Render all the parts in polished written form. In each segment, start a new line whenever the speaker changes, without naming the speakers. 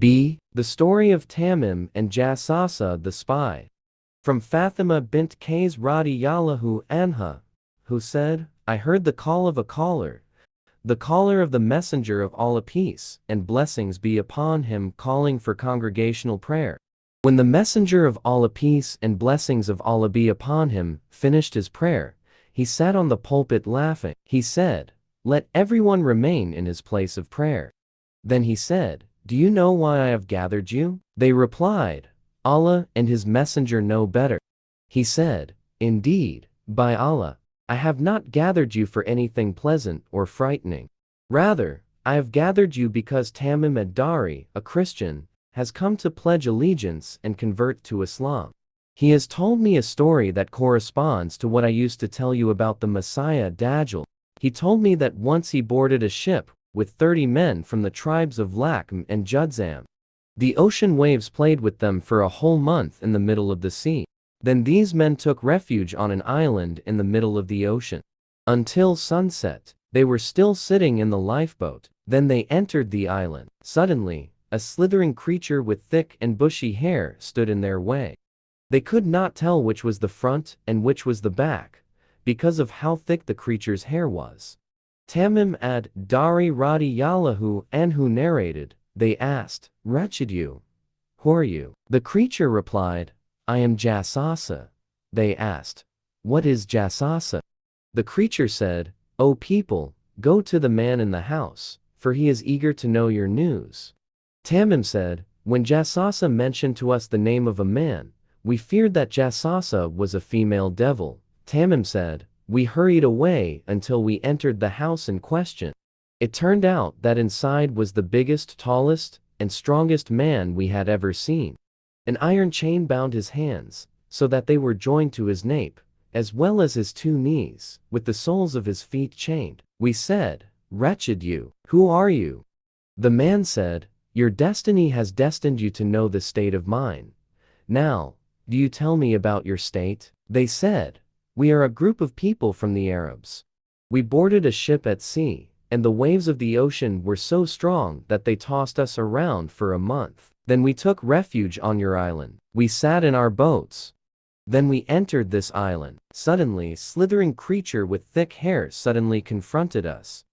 B. The story of Tamim and Jassasa the spy. From Fatima bint Qais radiyallahu anha, who said, I heard the call of a caller, the caller of the Messenger of Allah peace and blessings be upon him, calling for congregational prayer. When the Messenger of Allah peace and blessings of Allah be upon him finished his prayer, he sat on the pulpit laughing. He said, let everyone remain in his place of prayer. Then he said, do you know why I have gathered you? They replied, Allah and his messenger know better. He said, indeed, by Allah, I have not gathered you for anything pleasant or frightening. Rather, I have gathered you because Tamim ad-Dari, a Christian, has come to pledge allegiance and convert to Islam. He has told me a story that corresponds to what I used to tell you about the Messiah Dajjal. He told me that once he boarded a ship with 30 men from the tribes of Lakm and Judzam. The ocean waves played with them for a whole month in the middle of the sea. Then these men took refuge on an island in the middle of the ocean. Until sunset, they were still sitting in the lifeboat. Then they entered the island. Suddenly, a slithering creature with thick and bushy hair stood in their way. They could not tell which was the front and which was the back, because of how thick the creature's hair was. Tamim ad-Dari radiyallahu anhu narrated, they asked, wretched you, who are you? The creature replied, I am Jassasa. They asked, what is Jassasa? The creature said, O people, go to the man in the house, for he is eager to know your news. Tamim said, when Jassasa mentioned to us the name of a man, we feared that Jassasa was a female devil. Tamim said, we hurried away until we entered the house in question. It turned out that inside was the biggest, tallest, and strongest man we had ever seen. An iron chain bound his hands, so that they were joined to his nape, as well as his 2 knees, with the soles of his feet chained. We said, wretched you, who are you? The man said, your destiny has destined you to know the state of mine. Now, do you tell me about your state? They said, we are a group of people from the Arabs. We boarded a ship at sea, and the waves of the ocean were so strong that they tossed us around for a month. Then we took refuge on your island. We sat in our boats. Then we entered this island. Suddenly, a slithering creature with thick hair suddenly confronted us.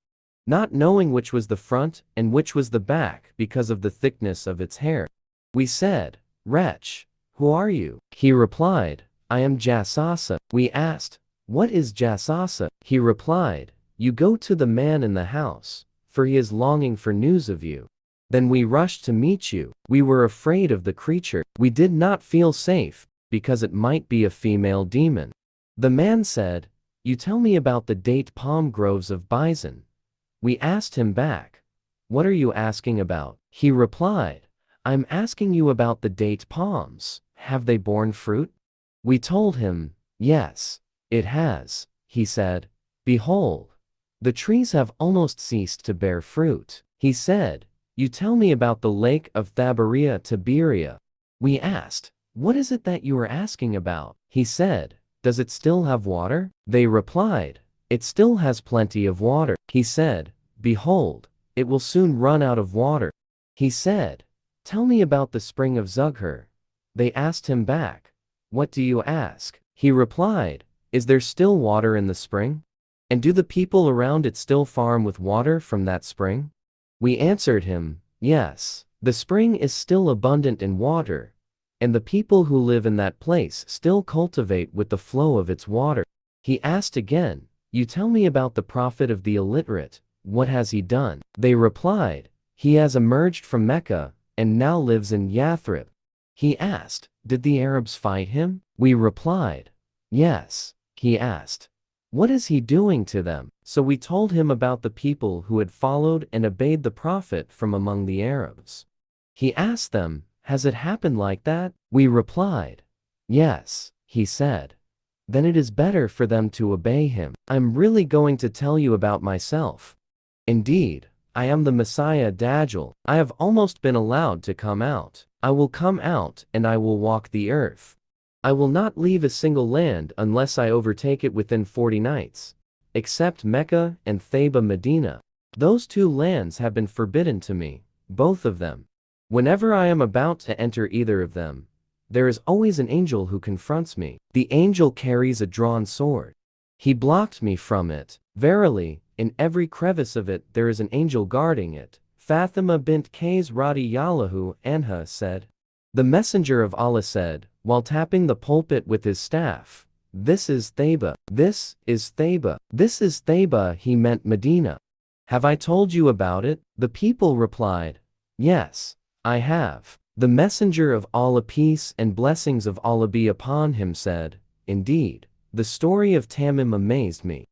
Not knowing which was the front and which was the back because of the thickness of its hair. We said, wretch, who are you? He replied, I am Jassasa. We asked, what is Jassasa? He replied, you go to the man in the house, for he is longing for news of you. Then we rushed to meet you. We were afraid of the creature. We did not feel safe, because it might be a female demon. The man said, you tell me about the date palm groves of Bison. We asked him back, what are you asking about? He replied, I'm asking you about the date palms. Have they borne fruit? We told him, yes, it has. He said, behold, the trees have almost ceased to bear fruit. He said, you tell me about the lake of Tiberia. We asked, what is it that you are asking about? He said, does it still have water? They replied, it still has plenty of water. He said, behold, it will soon run out of water. He said, tell me about the spring of Zughur. They asked him back, what do you ask? He replied, is there still water in the spring? And do the people around it still farm with water from that spring? We answered him, yes, the spring is still abundant in water, and the people who live in that place still cultivate with the flow of its water. He asked again, you tell me about the prophet of the illiterate, what has he done? They replied, he has emerged from Mecca, and now lives in Yathrib. He asked, did the Arabs fight him? We replied, yes. He asked, what is he doing to them? So we told him about the people who had followed and obeyed the prophet from among the Arabs. He asked them, has it happened like that? We replied, yes. He said, then it is better for them to obey him. I'm really going to tell you about myself. Indeed, I am the Messiah Dajjal. I have almost been allowed to come out. I will come out and I will walk the earth. I will not leave a single land unless I overtake it within 40 nights, except Mecca and Thaba Medina. Those 2 lands have been forbidden to me, both of them. Whenever I am about to enter either of them, there is always an angel who confronts me. The angel carries a drawn sword. He blocked me from it. Verily, in every crevice of it there is an angel guarding it. Fatima bint Qais radiyallahu anha said. The Messenger of Allah said, while tapping the pulpit with his staff, "This is Thayba. This is Thayba. This is Thayba." He meant Medina. "Have I told you about it?" The people replied, "Yes, I have." The Messenger of Allah, peace and blessings of Allah be upon him, said, "Indeed, the story of Tamim amazed me.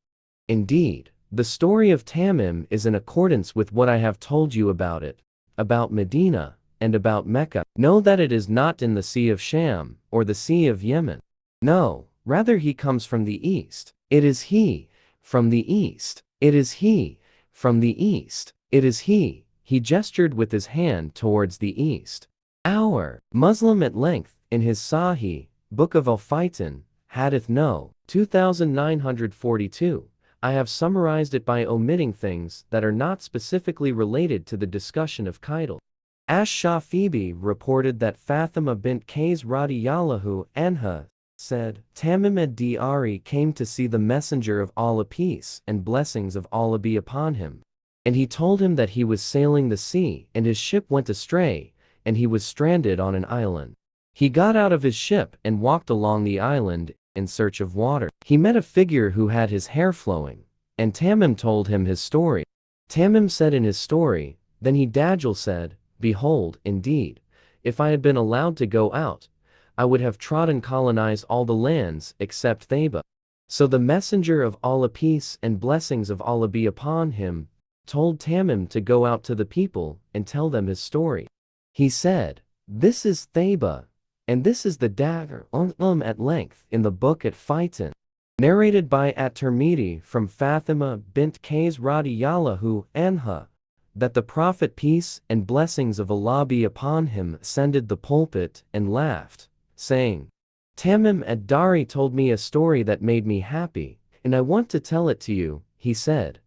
Indeed, the story of Tamim is in accordance with what I have told you about it, about Medina, and about Mecca. Know that it is not in the Sea of Sham, or the Sea of Yemen. No, rather he comes from the east. It is he, from the east. It is he, from the east. It is he." He gestured with his hand towards the east. Our Muslim at length, in his Sahih, Book of Al-Fitan, Hadith No. 2942, I have summarized it by omitting things that are not specifically related to the discussion of Qidal. Ash-Shafibi reported that Fatima bint Qais radiyallahu anha said, Tamim ad-Dari came to see the Messenger of Allah, peace and blessings of Allah be upon him. And he told him that he was sailing the sea and his ship went astray, and he was stranded on an island. He got out of his ship and walked along the island in search of water. He met a figure who had his hair flowing, and Tamim told him his story. Tamim said in his story, then he Dajjal said, "Behold, indeed, if I had been allowed to go out, I would have trodden colonized all the lands except Thayba." So the Messenger of Allah, peace and blessings of Allah be upon him, told Tamim to go out to the people and tell them his story. He said, "This is Thayba, and this is the dagger." At length in the book at Fitan, narrated by At-Tirmidhi from Fatima bint Qais radiyallahu anha, that the Prophet, peace and blessings of Allah be upon him, ascended the pulpit and laughed, saying, "Tamim ad-Dari told me a story that made me happy, and I want to tell it to you." He said,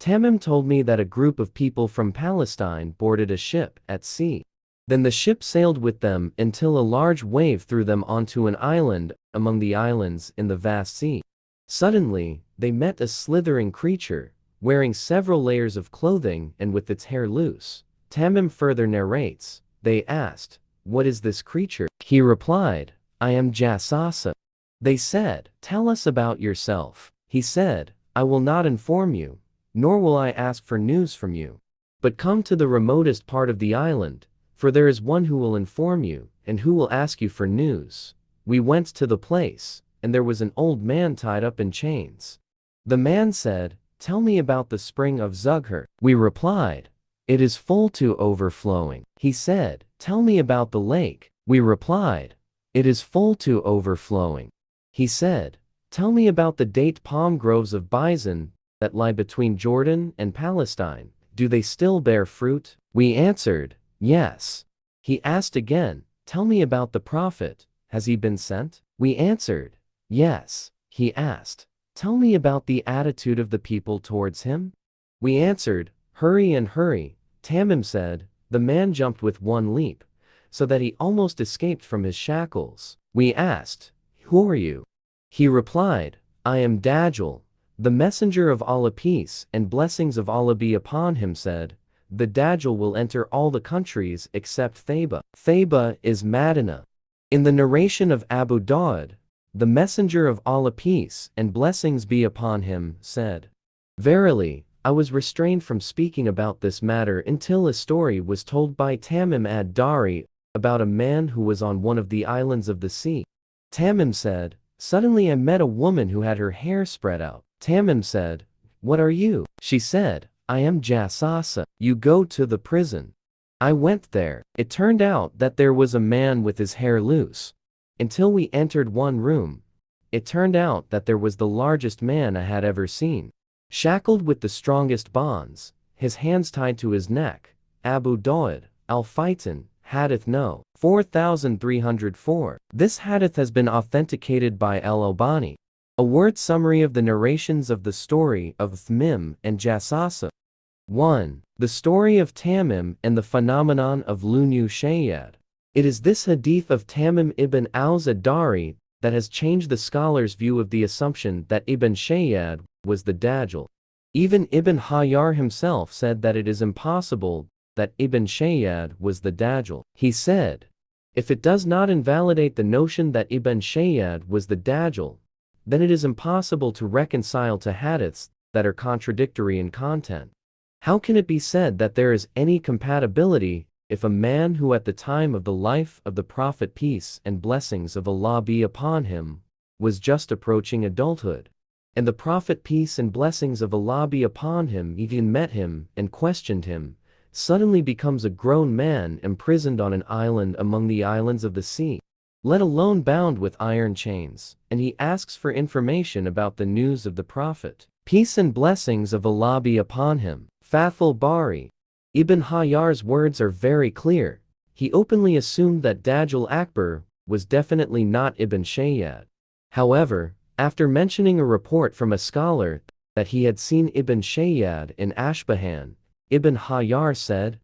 Tamim told me that a group of people from Palestine boarded a ship at sea. Then the ship sailed with them until a large wave threw them onto an island among the islands in the vast sea. Suddenly, they met a slithering creature, wearing several layers of clothing and with its hair loose. Tamim further narrates, they asked, "What is this creature?" He replied, "I am Jassasa." They said, "Tell us about yourself." He said, "I will not inform you, nor will I ask for news from you. But come to the remotest part of the island, for there is one who will inform you, and who will ask you for news." We went to the place, and there was an old man tied up in chains. The man said, "Tell me about the spring of Zughur." We replied, "It is full to overflowing." He said, "Tell me about the lake." We replied, "It is full to overflowing." He said, "Tell me about the date palm groves of Bison that lie between Jordan and Palestine. Do they still bear fruit?" We answered, "Yes." He asked again, "Tell me about the Prophet. Has he been sent?" We answered, "Yes." He asked, "Tell me about the attitude of the people towards him." We answered, "Hurry and hurry." Tamim said, "The man jumped with one leap, so that he almost escaped from his shackles." We asked, "Who are you?" He replied, "I am Dajjal." The Messenger of Allah, peace and blessings of Allah be upon him, said, "The Dajjal will enter all the countries except Thayba." Thayba is Medina. In the narration of Abu Dawud, the Messenger of Allah, peace and blessings be upon him, said, "Verily, I was restrained from speaking about this matter until a story was told by Tamim ad-Dari about a man who was on one of the islands of the sea." Tamim said, "Suddenly I met a woman who had her hair spread out. Tamim said, 'What are you?' She said, 'I am Jassasa. You go to the prison.' I went there. It turned out that there was a man with his hair loose. Until we entered one room, it turned out that there was the largest man I had ever seen, shackled with the strongest bonds, his hands tied to his neck." Abu Dawud, Al-Fitan, Hadith No. 4304. This hadith has been authenticated by Al-Albani. A word summary of the narrations of the story of Tamim and Jassasa. 1. The story of Tamim and the phenomenon of Luny Shayyad. It is this hadith of Tamim ibn al-Zadari that has changed the scholars' view of the assumption that Ibn Shayyad was the Dajjal. Even Ibn Hajar himself said that it is impossible that Ibn Shayyad was the Dajjal. He said, if it does not invalidate the notion that Ibn Shayyad was the Dajjal, then it is impossible to reconcile to hadiths that are contradictory in content. How can it be said that there is any compatibility if a man who at the time of the life of the Prophet peace and blessings of Allah be upon him was just approaching adulthood, and the Prophet peace and blessings of Allah be upon him even met him and questioned him, suddenly becomes a grown man imprisoned on an island among the islands of the sea, let alone bound with iron chains, and he asks for information about the news of the Prophet, peace and blessings of Allah be upon him. Fathul Bari. Ibn Hajar's words are very clear. He openly assumed that Dajjal Akbar was definitely not Ibn Shayyad. However, after mentioning a report from a scholar that he had seen Ibn Shayyad in Ashbahan, Ibn Hajar said,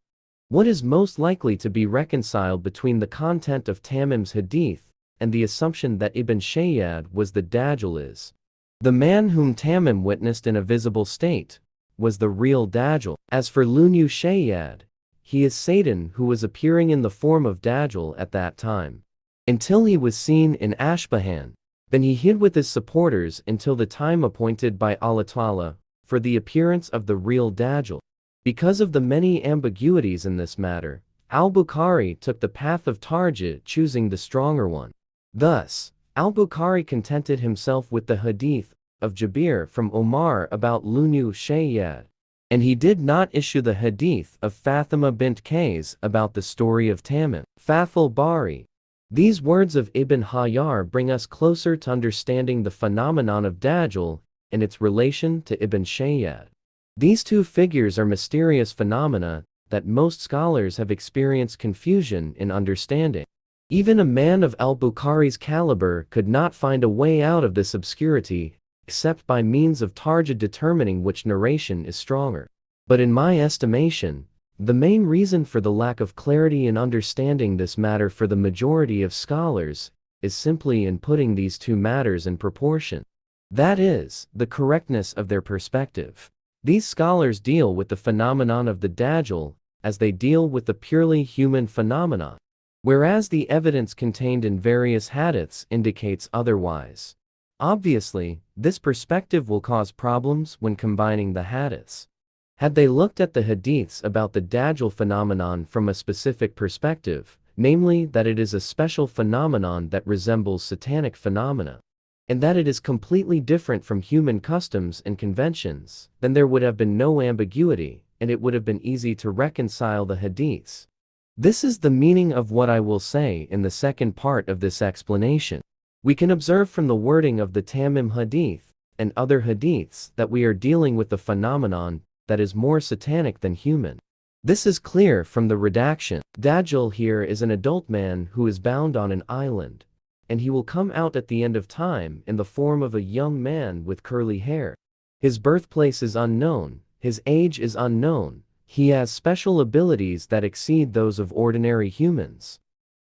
what is most likely to be reconciled between the content of Tamim's hadith and the assumption that Ibn Shayyad was the Dajjal is, the man whom Tamim witnessed in a visible state was the real Dajjal. As for Luny Shayyad, he is Satan who was appearing in the form of Dajjal at that time, until he was seen in Ashbahan. Then he hid with his supporters until the time appointed by Allah Ta'ala for the appearance of the real Dajjal. Because of the many ambiguities in this matter, al-Bukhari took the path of Tarjih, choosing the stronger one. Thus, al-Bukhari contented himself with the hadith of Jabir from Omar about Luny Shayyad, and he did not issue the hadith of Fatima bint Qais about the story of Tamim. Fathul Bari. These words of Ibn Hajar bring us closer to understanding the phenomenon of Dajjal and its relation to Ibn Shayyad. These two figures are mysterious phenomena that most scholars have experienced confusion in understanding. Even a man of al-Bukhari's caliber could not find a way out of this obscurity except by means of Tarjih determining which narration is stronger. But in my estimation, the main reason for the lack of clarity in understanding this matter for the majority of scholars is simply in putting these two matters in proportion. That is, the correctness of their perspective. These scholars deal with the phenomenon of the Dajjal as they deal with the purely human phenomenon, whereas the evidence contained in various hadiths indicates otherwise. Obviously, this perspective will cause problems when combining the hadiths. Had they looked at the hadiths about the Dajjal phenomenon from a specific perspective, namely that it is a special phenomenon that resembles satanic phenomena, and that it is completely different from human customs and conventions, then there would have been no ambiguity, and it would have been easy to reconcile the hadiths. This is the meaning of what I will say in the second part of this explanation. We can observe from the wording of the Tamim hadith and other hadiths that we are dealing with a phenomenon that is more satanic than human. This is clear from the redaction. Dajjal here is an adult man who is bound on an island, and he will come out at the end of time in the form of a young man with curly hair. His birthplace is unknown, his age is unknown, he has special abilities that exceed those of ordinary humans.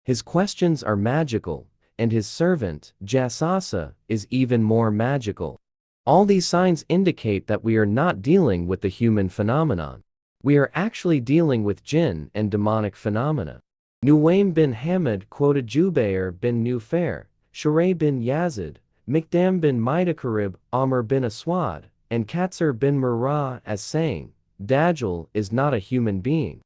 His questions are magical, and his servant, Jassasa, is even more magical. All these signs indicate that we are not dealing with the human phenomenon. We are actually dealing with jinn and demonic phenomena. Nuwaym bin Hamad quoted Jubayr bin Nufair, Shurayh bin Yazid, Mikdam bin Maidakarib, Amr bin Aswad, and Katsir bin Murrah as saying, Dajjal is not a human being.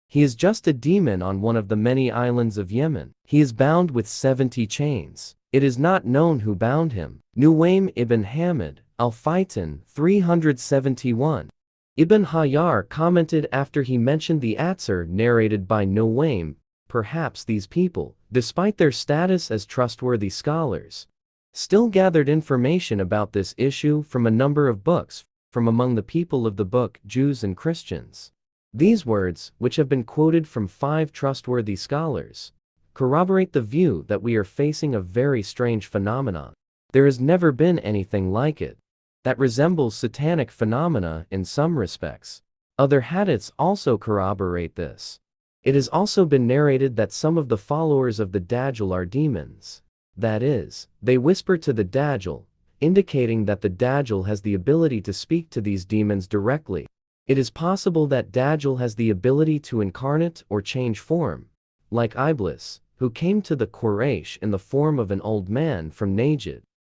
He is just a demon on one of the many islands of Yemen. He is bound with 70 chains. It is not known who bound him. Nuwaym ibn Hamad, Al-Fitan, 371. Ibn Hajar commented after he mentioned the Atsar narrated by Nuwaym, perhaps these people, despite their status as trustworthy scholars, still gathered information about this issue from a number of books from among the people of the book, Jews and Christians. These words, which have been quoted from 5 trustworthy scholars, corroborate the view that we are facing a very strange phenomenon. There has never been anything like it that resembles satanic phenomena in some respects. Other hadiths also corroborate this. It has also been narrated that some of the followers of the Dajjal are demons. That is, they whisper to the Dajjal, indicating that the Dajjal has the ability to speak to these demons directly. It is possible that Dajjal has the ability to incarnate or change form, like Iblis, who came to the Quraysh in the form of an old man from Najd.